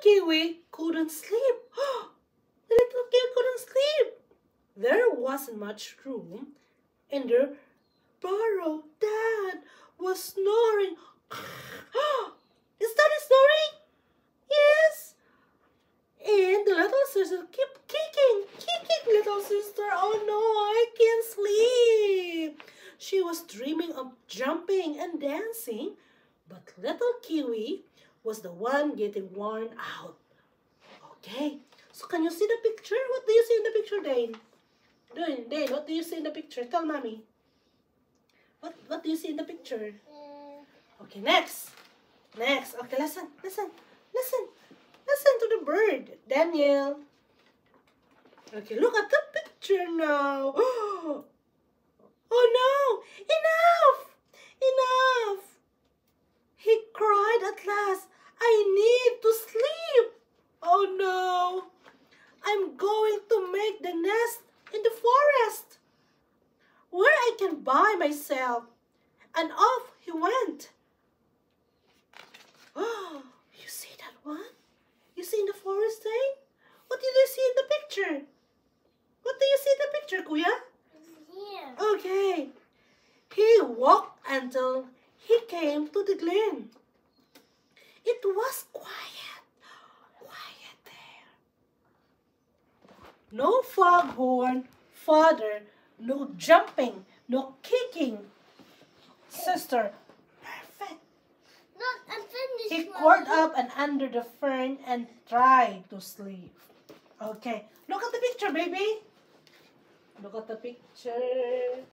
Kiwi couldn't sleep. The little Kiwi couldn't sleep. There wasn't much room in their burrow. Dad was snoring. Is Daddy snoring? Yes. And the little sister kept kicking, little sister. Oh no, I can't sleep. She was dreaming of jumping and dancing, but little Kiwi was the one getting worn out. Okay, so can you see the picture? What do you see in the picture, Dane? Dane, what do you see in the picture? Tell mommy. What do you see in the picture? Okay, next. Okay, listen to the bird, Daniel. Okay, look at the picture now. Oh no, enough. He cried at last. I need to sleep. Oh no, I'm going to make the nest in the forest where I can by myself. And off he went. Oh, you see that one? You see in the forest, eh? What did you see in the picture? What do you see in the picture, Kuya? Yeah. Okay. He walked until he came to the glen. It was quiet there. No foghorn, father, no jumping, no kicking. Sister, perfect. Look, I'm finished. He curled up and under the fern and tried to sleep. Okay, look at the picture, baby. Look at the picture.